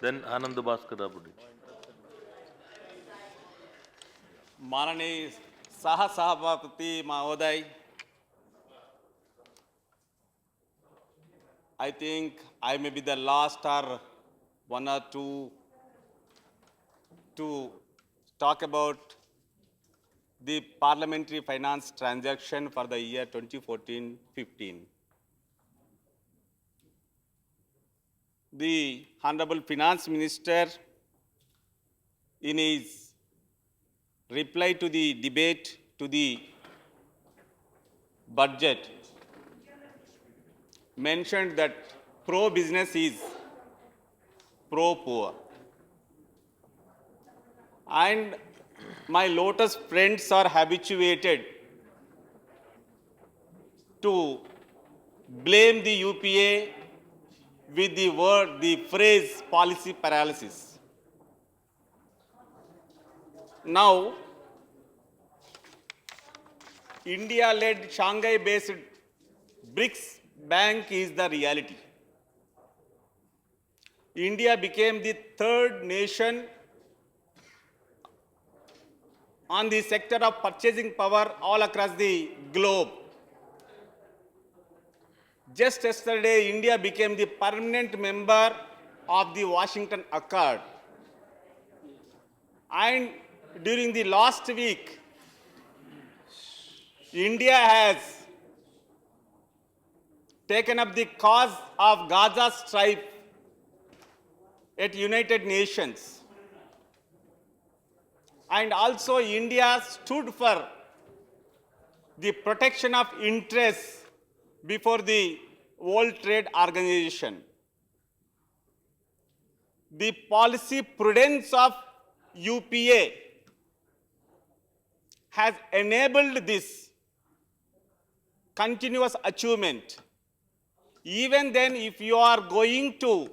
Then Ananda Bhaskar Rapolu. माननीय सभापति महोदय, I think I may be the last or one or two to talk about the parliamentary finance transaction for the year 2014-15. The Honorable Finance Minister, in his reply to the debate to the budget, mentioned that pro-business is pro-poor. And my Lotus friends are habituated to blame the UPA with the phrase policy paralysis. Now, India-led Shanghai-based BRICS Bank is the reality. India became the third nation on the sector of purchasing power all across the globe. Just yesterday, India became the permanent member of the Washington Accord. And during the last week, India has taken up the cause of Gaza strife at United Nations. And also India stood for the protection of interests before the World Trade Organization. The policy prudence of UPA has enabled this continuous achievement. Even then, if you are going to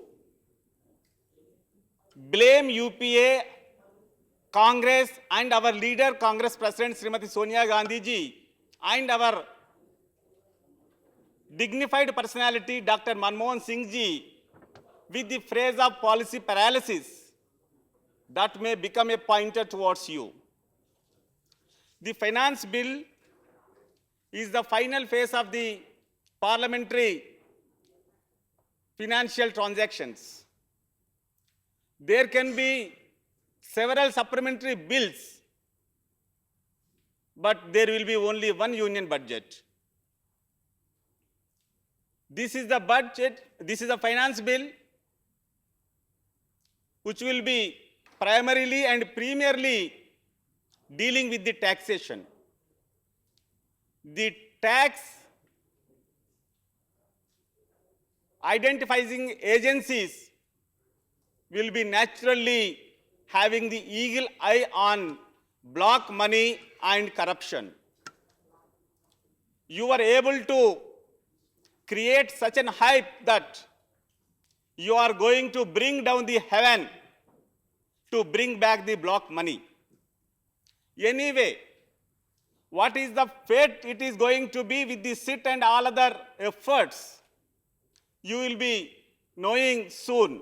blame UPA, Congress and our leader, Congress President Srimati Sonia Gandhi ji, and our dignified personality, Dr. Manmohan Singh ji, with the phrase of policy paralysis, that may become a pointer towards you. The finance bill is the final phase of the parliamentary financial transactions. There can be several supplementary bills, but there will be only one union budget. This is the budget, this is a finance bill which will be primarily and premierly dealing with the taxation. The tax identifying agencies will be naturally having the eagle eye on block money and corruption. You are able to create such an hype that you are going to bring down the heaven to bring back the block money. Anyway, what is the fate it is going to be with the SIT and all other efforts? You will be knowing soon.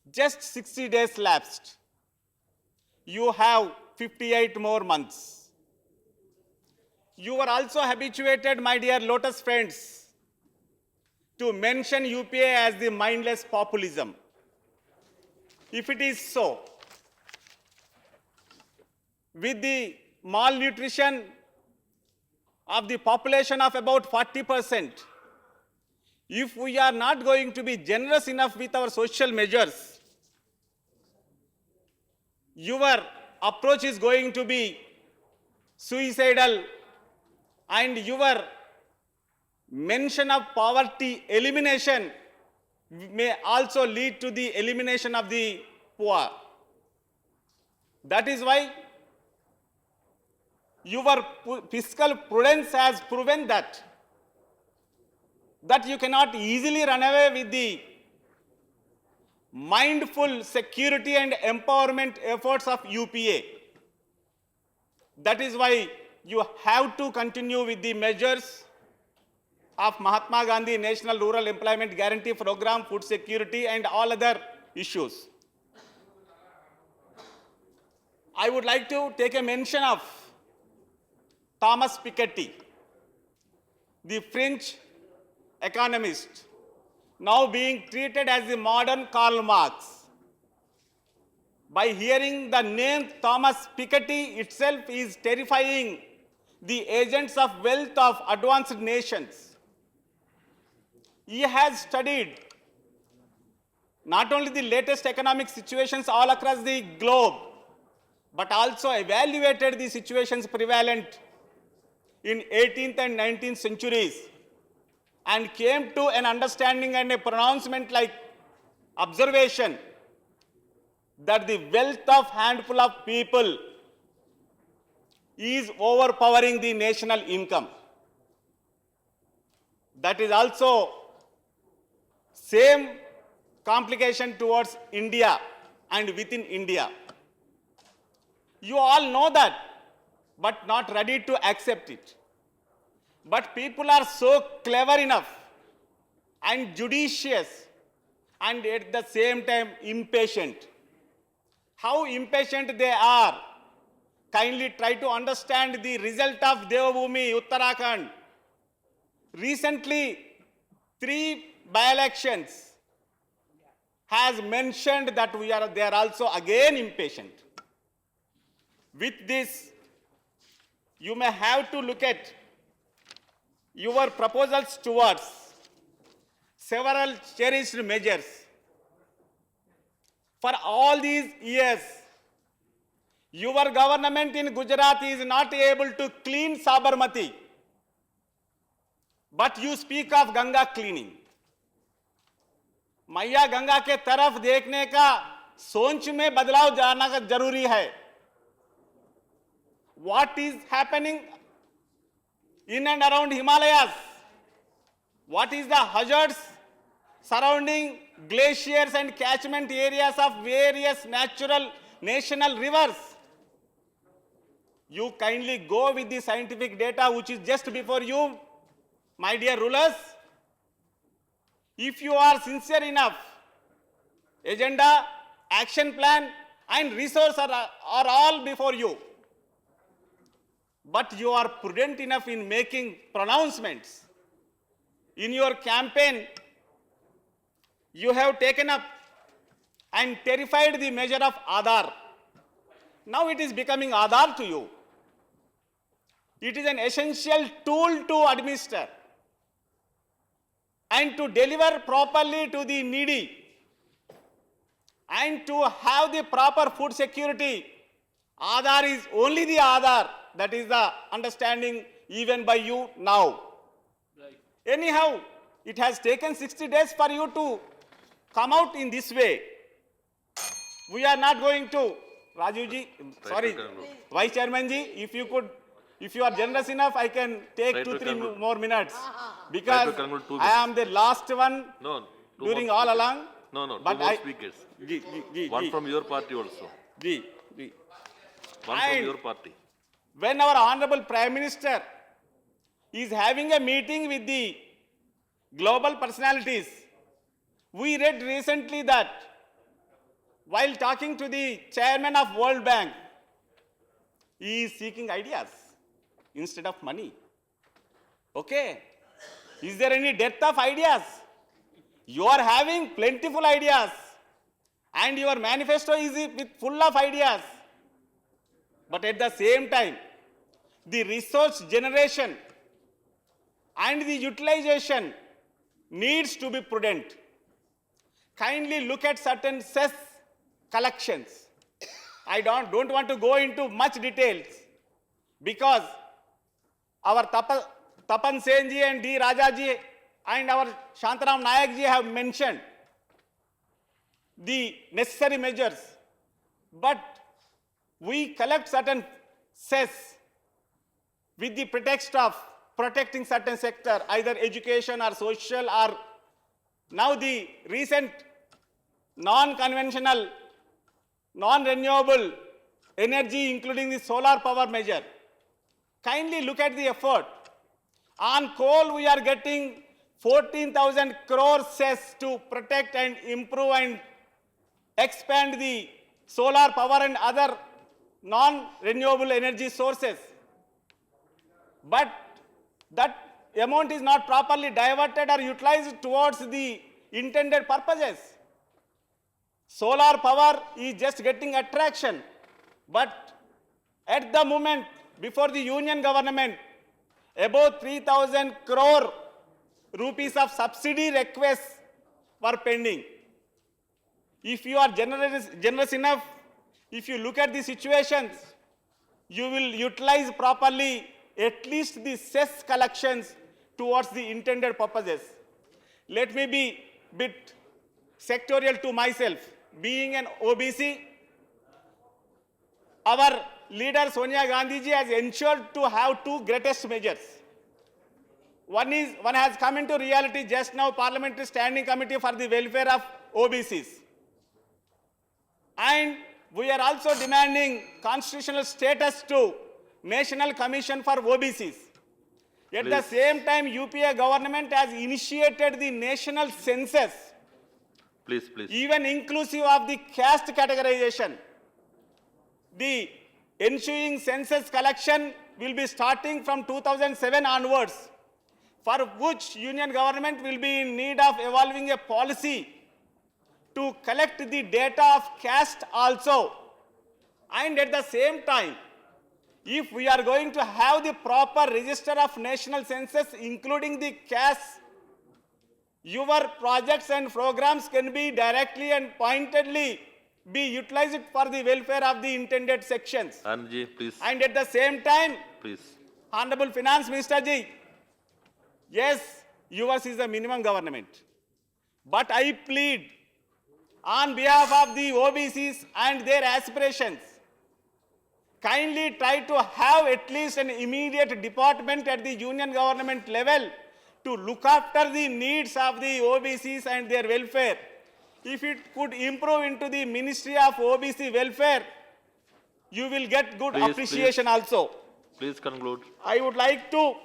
Just 60 days lapsed. You have 58 more months. You are also habituated, my dear Lotus friends, to mention UPA as the mindless populism. If it is so, with the malnutrition of the population of about 40%, if we are not going to be generous enough with our social measures, your approach is going to be suicidal, and your mention of poverty elimination may also lead to the elimination of the poor. That is why your fiscal prudence has proven that you cannot easily run away with the mindful security and empowerment efforts of UPA. That is why you have to continue with the measures of Mahatma Gandhi National Rural Employment Guarantee Program, food security, and all other issues. I would like to take a mention of Thomas Piketty, the French economist, now being treated as the modern Karl Marx. By hearing the name Thomas Piketty itself is terrifying the agents of wealth of advanced nations. He has studied not only the latest economic situations all across the globe, but also evaluated the situations prevalent in 18th and 19th centuries and came to an understanding and a pronouncement like observation that the wealth of handful of people is overpowering the national income. That is also same complication towards India and within India. You all know that, but not ready to accept it. But people are so clever enough and judicious and at the same time impatient. How impatient they are, kindly try to understand the result of Devabhoomi, Uttarakhand. Recently, 3 by-elections has mentioned that they are also again impatient. With this, you may have to look at your proposals towards several cherished measures. For all these years, your government in Gujarat is not able to clean Sabarmati, but you speak of Ganga cleaning. मैया गंगा के तरफ देखने का सोच में बदलाव जाना जरूरी है. What is happening in and around Himalayas? What is the hazards surrounding glaciers and catchment areas of various natural national rivers? You kindly go with the scientific data which is just before you, my dear rulers. If you are sincere enough, agenda, action plan and resource are all before you. But you are prudent enough in making pronouncements. In your campaign, you have taken up and terrified the measure of Aadhaar. Now it is becoming Aadhaar to you. It is an essential tool to administer and to deliver properly to the needy and to have the proper food security. Aadhaar is only the Aadhaar. That is the understanding even by you now. Right. Anyhow, it has taken 60 days for you to come out in this way. We are not going to, Rajuji, sorry, Vice Chairman ji, if you are generous enough, I can take 2-3 more minutes. Because I am the last one during all along. No, but 2 more speakers. One from your party also. One from your party. When our Honorable Prime Minister is having a meeting with the global personalities, we read recently that while talking to the chairman of World Bank, he is seeking ideas instead of money. Okay. Is there any depth of ideas? You are having plentiful ideas and your manifesto is full of ideas. But at the same time, the resource generation and the utilization needs to be prudent. Kindly look at certain cess collections. I don't want to go into much details because our Tapan Senji and D. Rajaji and our Shantaram Nayak ji have mentioned the necessary measures. But we collect certain cess with the pretext of protecting certain sector, either education or social or now the recent non-conventional, non-renewable energy, including the solar power measure. Kindly look at the effort. On coal, we are getting 14,000 crore cess to protect and improve and expand the solar power and other non-renewable energy sources. But that amount is not properly diverted or utilized towards the intended purposes. Solar power is just getting attraction, but at the moment, before the union government, about 3,000 crore rupees of subsidy requests were pending. If you are generous enough, if you look at the situations, you will utilize properly at least the cess collections towards the intended purposes. Let me be bit sectorial to myself. Being an OBC, our leader Sonia Gandhi ji has ensured to have two greatest measures. One has come into reality just now, Parliamentary Standing Committee for the Welfare of OBCs. And we are also demanding constitutional status to National Commission for OBCs. At the same time, UPA government has initiated the national census, Please. even inclusive of the caste categorization. The ensuing census collection will be starting from 2007 onwards, for which union government will be in need of evolving a policy to collect the data of caste also. And at the same time, if we are going to have the proper register of national census, including the caste, your projects and programs can be directly and pointedly be utilized for the welfare of the intended sections. Anandji, please. And at the same time, Please. Honorable Finance Minister ji, yes, yours is the minimum government. But I plead on behalf of the OBCs and their aspirations, kindly try to have at least an immediate department at the union government level to look after the needs of the OBCs and their welfare. If it could improve into the Ministry of OBC Welfare, you will get good appreciation also. Please conclude. I would like to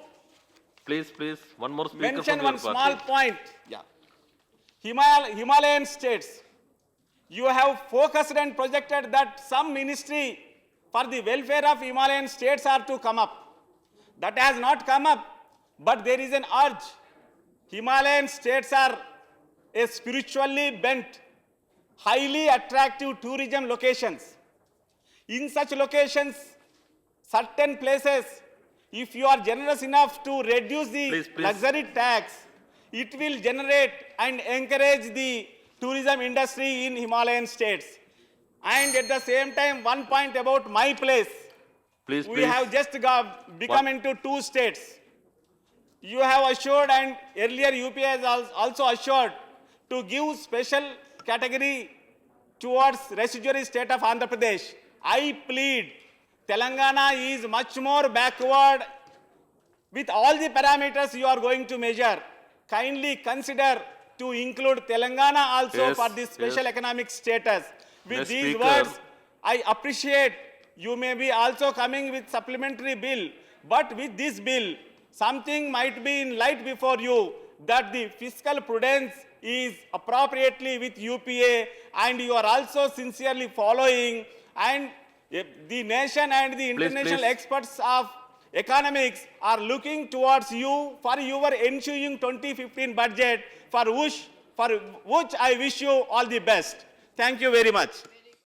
Please. One more speaker mention from your one party. small point. Yeah. Himalayan states, you have focused and projected that some ministry for the welfare of Himalayan states are to come up. That has not come up, but there is an urge. Himalayan states are a spiritually bent, highly attractive tourism locations. In such locations, certain places, if you are generous enough to reduce the Please. luxury tax, it will generate and encourage the tourism industry in Himalayan states. And at the same time, one point about my place. Please. We have just become into two states. You have assured, and earlier UPA has also assured, to give special category towards residuary state of Andhra Pradesh. I plead, Telangana is much more backward with all the parameters you are going to measure. Kindly consider to include Telangana also Yes, for this special yes. economic status. With Next these speaker. words, I appreciate you may be also coming with supplementary bill, but with this bill, something might be in light before you that the fiscal prudence is appropriately with UPA, and you are also sincerely following, and the nation and the international please. experts of economics are looking towards you for your ensuing 2015 budget, for which I wish you all the best. Thank you very much.